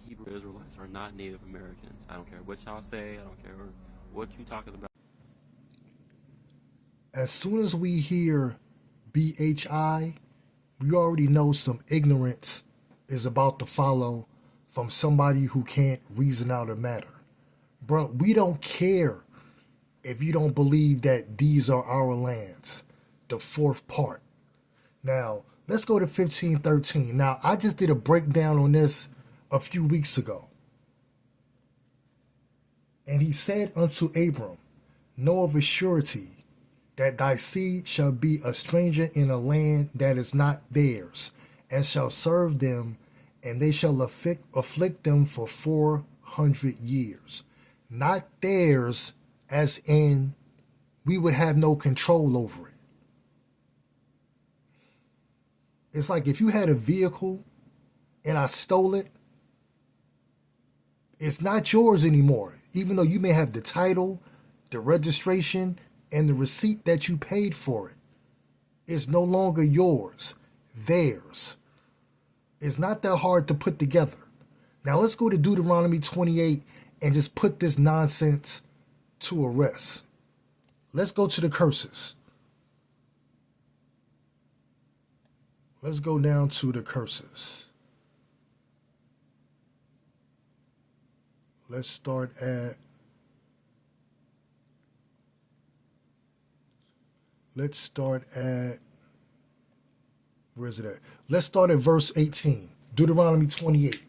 Hebrew Israelites are not Native Americans. I don't care what y'all say. I don't care what you talking about. As soon as we hear BHI, we already know some ignorance is about to follow from somebody who can't reason out a matter. Bro, we don't care if you don't believe that these are our lands. The fourth part. Now, let's go to 1513. Now, I just did a breakdown on this a few weeks ago. And he said unto Abram, know of a surety that thy seed shall be a stranger in a land that is not theirs, and shall serve them, and they shall afflict them for 400 years. Not theirs, as in we would have no control over it. It's like if you had a vehicle and I stole it, it's not yours anymore, even though you may have the title, the registration, and the receipt that you paid for it. It's no longer yours, theirs. It's not that hard to put together. Now let's go to Deuteronomy 28 and just put this nonsense to a rest. Let's go to the curses. Let's go down to the curses. Let's start at where is it at? Let's start at verse 18. Deuteronomy 28.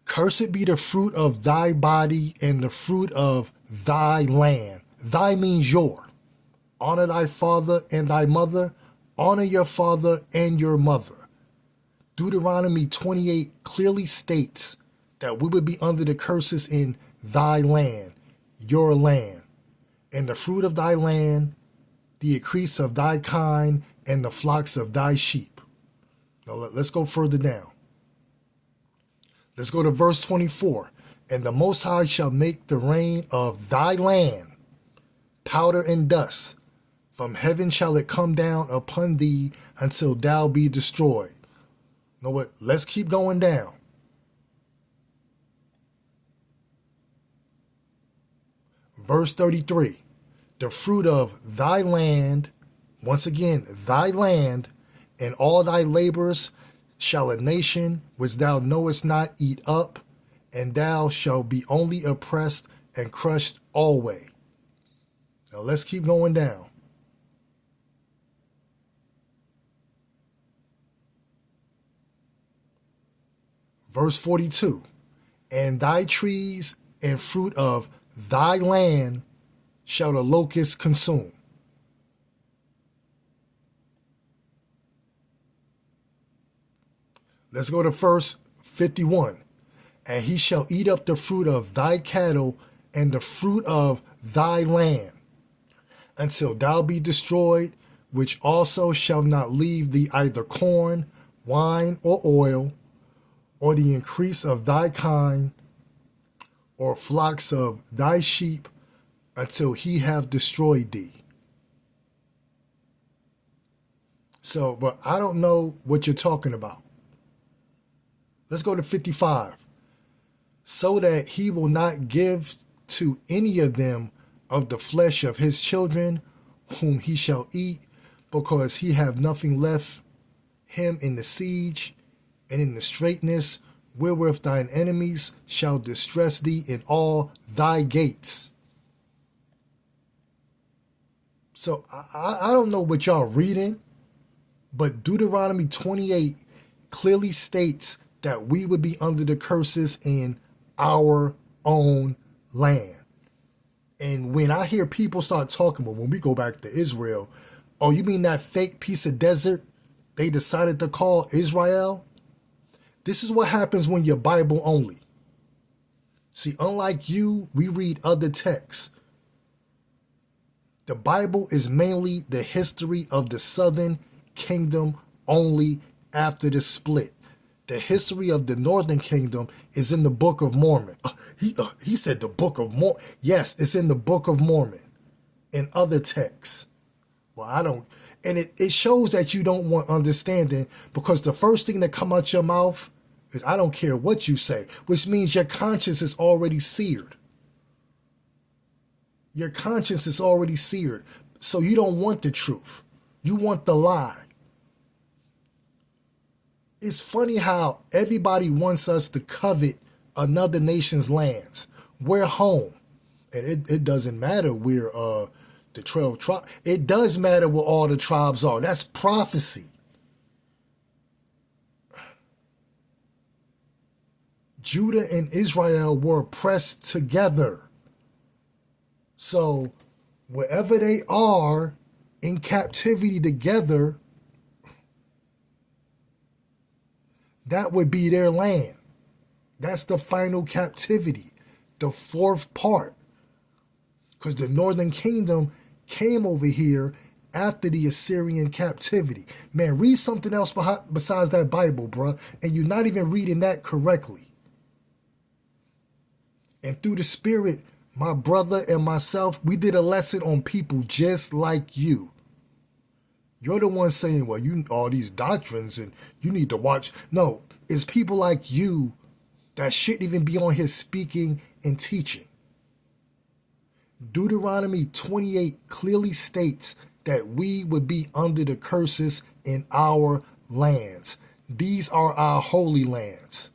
Cursed be the fruit of thy body and the fruit of thy land. Thy means your. Honor thy father and thy mother. Honor your father and your mother. Deuteronomy 28 clearly states that we would be under the curses in thy land, your land, and the fruit of thy land, the increase of thy kind, and the flocks of thy sheep. Now let's go further down. Let's go to verse 24. And the Most High shall make the rain of thy land powder and dust. From heaven shall it come down upon thee until thou be destroyed. You know what? Let's keep going down. Verse 33. The fruit of thy land, once again, thy land, and all thy labors shall a nation which thou knowest not eat up, and thou shalt be only oppressed and crushed alway. Now let's keep going down. Verse 42. And thy trees and fruit of thy land shall the locust consume. Let's go to verse 51. And he shall eat up the fruit of thy cattle and the fruit of thy land, until thou be destroyed, which also shall not leave thee either corn, wine, or oil, or the increase of thy kind, or flocks of thy sheep, until he have destroyed thee. So, but I don't know what you're talking about. Let's go to 55. So that he will not give to any of them of the flesh of his children, whom he shall eat, because he have nothing left him in the siege and in the straitness, wherewith thine enemies shall distress thee in all thy gates. So I don't know what y'all reading, but Deuteronomy 28 clearly states that we would be under the curses in our own land. And when I hear people start talking about when we go back to Israel, oh, you mean that fake piece of desert they decided to call Israel? This is what happens when you're Bible only. See, unlike you, we read other texts. The Bible is mainly the history of the southern kingdom only after the split. The history of the northern kingdom is in the Book of Mormon. He said the Book of Mormon. Yes, it's in the Book of Mormon and other texts. Well, I don't. And it shows that you don't want understanding, because the first thing that come out your mouth I don't care what you say, which means your conscience is already seared. Your conscience is already seared. So you don't want the truth. You want the lie. It's funny how everybody wants us to covet another nation's lands. We're home. And it doesn't matter where the 12 tribes. It does matter where all the tribes are. That's prophecy. Judah and Israel were pressed together. So wherever they are in captivity together, that would be their land. That's the final captivity, the fourth part. Because the northern kingdom came over here after the Assyrian captivity. Man, read something else besides that Bible, bruh, and you're not even reading that correctly. And through the Spirit, my brother and myself, we did a lesson on people just like you. You're the one saying, well, you all these doctrines and you need to watch. No, it's people like you that shouldn't even be on here speaking and teaching. Deuteronomy 28 clearly states that we would be under the curses in our lands. These are our holy lands.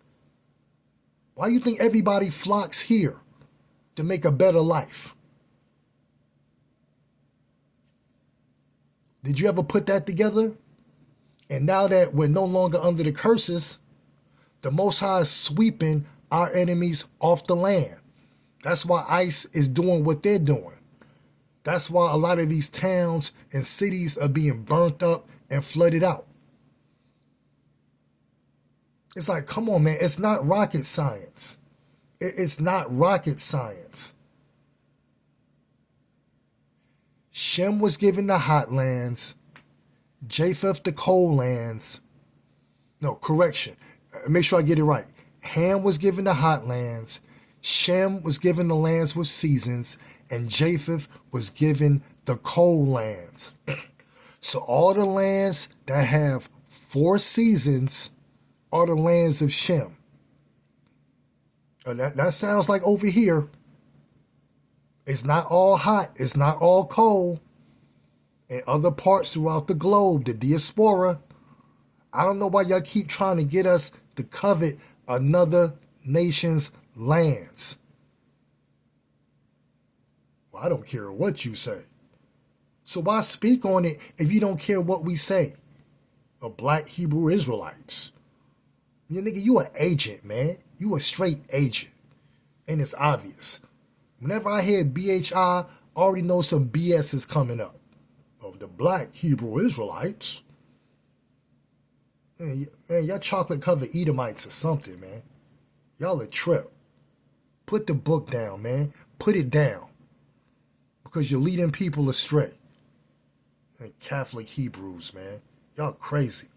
Why do you think everybody flocks here to make a better life? Did you ever put that together? And now that we're no longer under the curses, the Most High is sweeping our enemies off the land. That's why ICE is doing what they're doing. That's why a lot of these towns and cities are being burnt up and flooded out. It's like, come on, man. It's not rocket science. It's not rocket science. Shem was given the hot lands. Japheth the cold lands. No, correction. Make sure I get it right. Ham was given the hot lands. Shem was given the lands with seasons. And Japheth was given the cold lands. So all the lands that have 4 seasons are the lands of Shem. That sounds like over here. It's not all hot. It's not all cold. In other parts throughout the globe, the diaspora, I don't know why y'all keep trying to get us to covet another nation's lands. Well, I don't care what you say. So why speak on it if you don't care what we say? The black Hebrew Israelites. You nigga, you an agent, man. You a straight agent. And it's obvious. Whenever I hear BHI, I already know some BS is coming up. Of the black Hebrew Israelites. Man, y'all chocolate-covered Edomites or something, man. Y'all a trip. Put the book down, man. Put it down. Because you're leading people astray. And Catholic Hebrews, man. Y'all crazy.